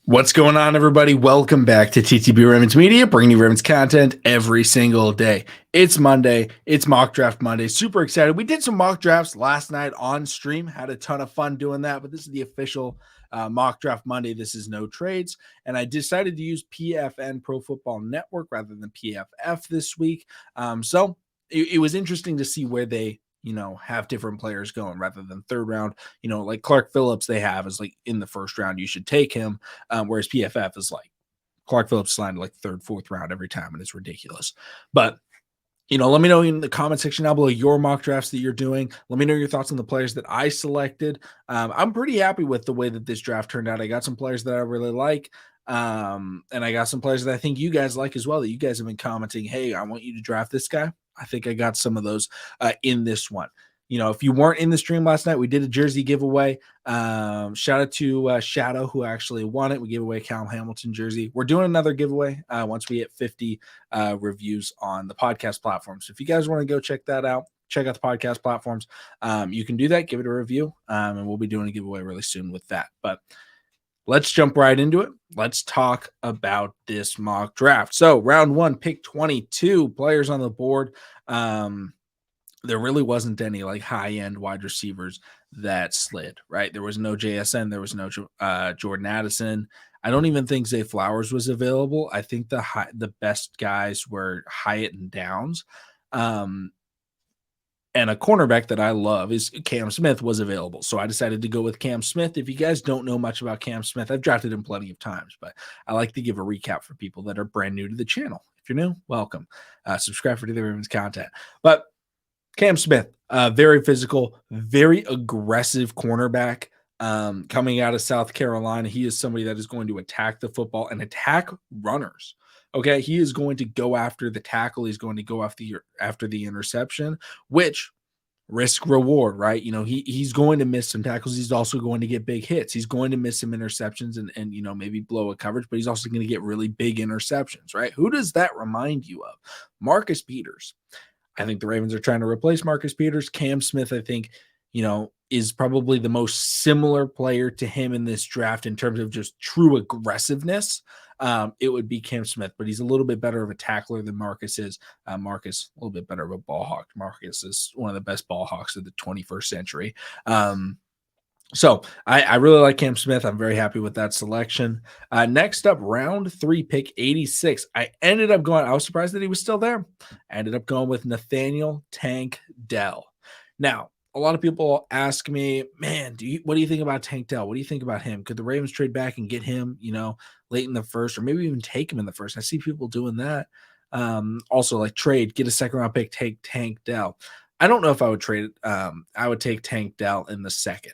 What's going on, everybody? Welcome back to TTB Ravens Media, bringing you Ravens content every single day. It's Monday. It's Mock Draft Monday. Super excited. We did some mock drafts last night on stream. Had a ton of fun doing that, but this is the official Mock Draft Monday. This is no trades. And I decided to use PFN Pro Football Network rather than PFF this week. So it was interesting to see where they have different players going rather than third round. Like Clark Phillips, they have is like in the first round, you should take him. Whereas PFF is like Clark Phillips lined like third, fourth round every time, and it's ridiculous. But let me know in the comment section down below your mock drafts that you're doing. Let me know your thoughts on the players that I selected. I'm pretty happy with the way that this draft turned out. I got some players that I really like. And I got some players that I think you guys like as well, that you guys have been commenting, hey, I want you to draft this guy. I think I got some of those in this one. If you weren't in the stream last night, we did a jersey giveaway. Shout out to Shadow, who actually won it. We gave away a Callum Hamilton jersey. We're doing another giveaway once we hit 50 reviews on the podcast platforms. So if you guys want to go check that out, check out the podcast platforms. You can do that, give it a review, and we'll be doing a giveaway really soon with that. But let's jump right into it. Let's talk about this mock draft. So round one, pick 22, players on the board. There really wasn't any like high-end wide receivers that slid, right? There was no JSN. There was no Jordan Addison. I don't even think Zay Flowers was available. I think the best guys were Hyatt and Downs. And a cornerback that I love is Cam Smith was available. So I decided to go with Cam Smith. If you guys don't know much about Cam Smith, I've drafted him plenty of times, but I like to give a recap for people that are brand new to the channel. If you're new, welcome. Subscribe for the Ravens content. But Cam Smith, very physical, very aggressive cornerback coming out of South Carolina. He is somebody that is going to attack the football and attack runners. Okay, he is going to go after the tackle. He's going to go after the interception, which risk reward, right? He's going to miss some tackles. He's also going to get big hits. He's going to miss some interceptions and maybe blow a coverage, but he's also going to get really big interceptions, right? Who does that remind you of? Marcus Peters. I think the Ravens are trying to replace Marcus Peters. Cam Smith, I think, is probably the most similar player to him in this draft in terms of just true aggressiveness. It would be Cam Smith, but he's a little bit better of a tackler than Marcus is. Marcus, a little bit better of a ball hawk. Marcus is one of the best ball hawks of the 21st century. So I really like Cam Smith. I'm very happy with that selection. Next up, round 3, pick 86. I was surprised that he was still there. I ended up going with Nathaniel Tank Dell. Now, a lot of people ask me, man, what do you think about Tank Dell? What do you think about him? Could the Ravens trade back and get him, late in the first, or maybe even take him in the first? I see people doing that. Also, like trade, get a second round pick, take Tank Dell. I don't know if I would trade it. I would take Tank Dell in the second.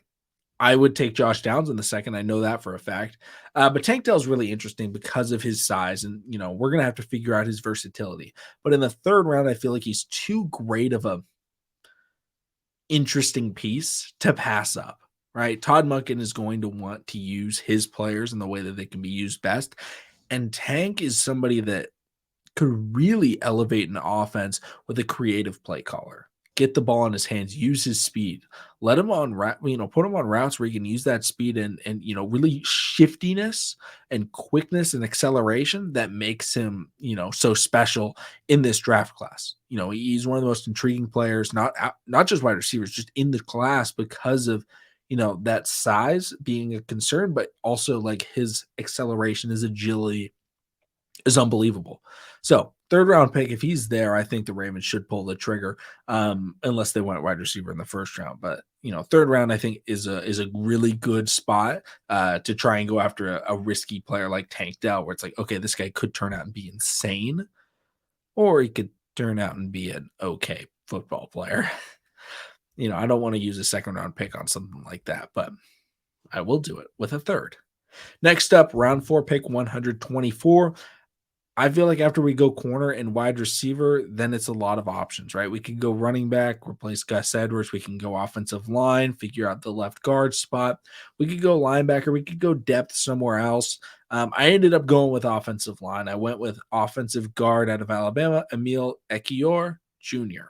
I would take Josh Downs in the second. I know that for a fact. But Tank Dell is really interesting because of his size, and we're gonna have to figure out his versatility. But in the third round, I feel like he's too great of a interesting piece to pass up, right? Todd Monken is going to want to use his players in the way that they can be used best. And Tank is somebody that could really elevate an offense with a creative play caller. Get the ball in his hands, use his speed, let him on, put him on routes where he can use that speed and really shiftiness and quickness and acceleration that makes him, so special in this draft class. He's one of the most intriguing players, not just wide receivers, just in the class because of, that size being a concern, but also like his acceleration, his agility is unbelievable. So third round pick, if he's there, I think the Ravens should pull the trigger, unless they went wide receiver in the first round. But third round I think is a really good spot to try and go after a risky player like Tank Dell, where it's like, okay, this guy could turn out and be insane, or he could turn out and be an okay football player. I don't want to use a second round pick on something like that, but I will do it with a third. Next up, round 4, pick 124. I feel like after we go corner and wide receiver, then it's a lot of options, right? We could go running back, replace Gus Edwards. We can go offensive line, figure out the left guard spot. We could go linebacker. We could go depth somewhere else. I ended up going with offensive line. I went with offensive guard out of Alabama, Emil Ekiyor Jr.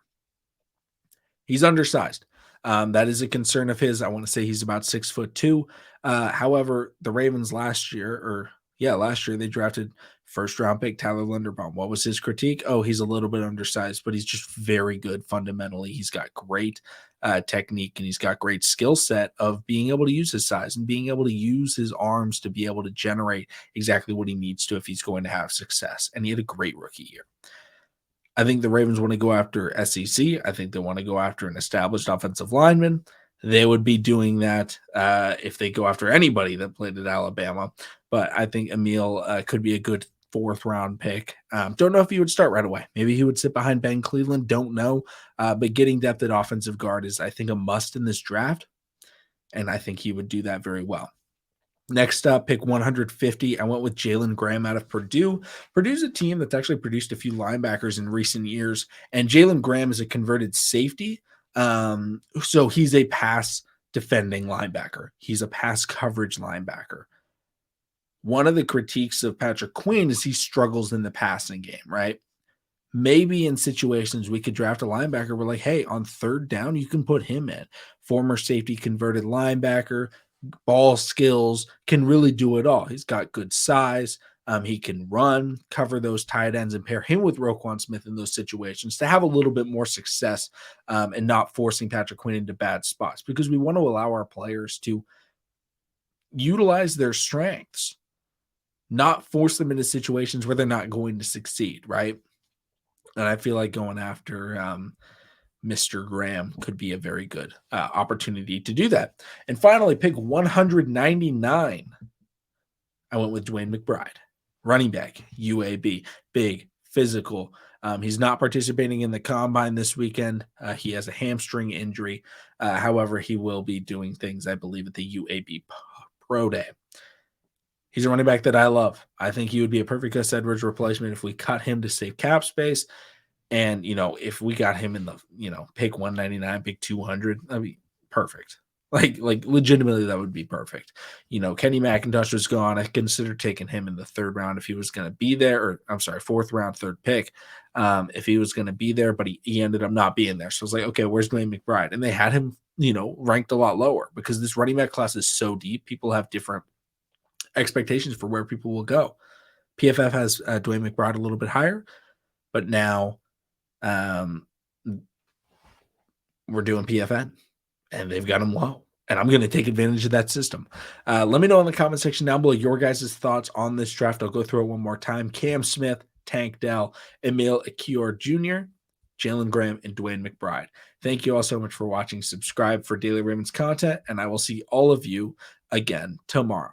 He's undersized. That is a concern of his. I want to say he's about 6'2". However, the Ravens last year they drafted first round pick Tyler Linderbaum. What was his critique? Oh, he's a little bit undersized, but he's just very good fundamentally. He's got great technique and he's got great skill set of being able to use his size and being able to use his arms to be able to generate exactly what he needs to if he's going to have success. And he had a great rookie year. I think the Ravens want to go after SEC. I think they want to go after an established offensive lineman. They would be doing that if they go after anybody that played at Alabama. But I think Emil could be a good fourth round pick. Don't know if he would start right away. Maybe he would sit behind Ben Cleveland. Don't know. But getting depth at offensive guard is, I think, a must in this draft. And I think he would do that very well. Next up, pick 150. I went with Jalen Graham out of Purdue. Purdue's a team that's actually produced a few linebackers in recent years, and Jalen Graham is a converted safety. So he's a pass defending linebacker. He's a pass coverage linebacker. One of the critiques of Patrick Queen is he struggles in the passing game, right? Maybe in situations we could draft a linebacker. We're like, hey, on third down, you can put him in. Former safety converted linebacker, ball skills, can really do it all. He's got good size. He can run, cover those tight ends, and pair him with Roquan Smith in those situations to have a little bit more success and not forcing Patrick Quinn into bad spots, because we want to allow our players to utilize their strengths, not force them into situations where they're not going to succeed, right? And I feel like going after Mr. Graham could be a very good opportunity to do that. And finally, pick 199. I went with Dwayne McBride, running back, UAB, big, physical. He's not participating in the combine this weekend. He has a hamstring injury. However, he will be doing things, I believe, at the UAB Pro Day. He's a running back that I love. I think he would be a perfect Gus Edwards replacement if we cut him to save cap space. And, if we got him in the, pick 199, pick 200, that'd be perfect. Like legitimately, that would be perfect. Kenny McIntosh was gone. I considered taking him in the third round if he was going to be there, or I'm sorry, fourth round, third pick, if he was going to be there, but he ended up not being there. So I was like, okay, where's Dwayne McBride? And they had him, ranked a lot lower because this running back class is so deep. People have different expectations for where people will go. PFF has Dwayne McBride a little bit higher, but now we're doing PFN and they've got him low, and I'm going to take advantage of that system. Let me know in the comment section down below your guys' thoughts on this draft. I'll go through it one more time. Cam Smith, Tank Dell, Emil Ekiyor Jr., Jalen Graham, and Dwayne McBride. Thank you all so much for watching. Subscribe for Daily Ravens content, and I will see all of you again tomorrow.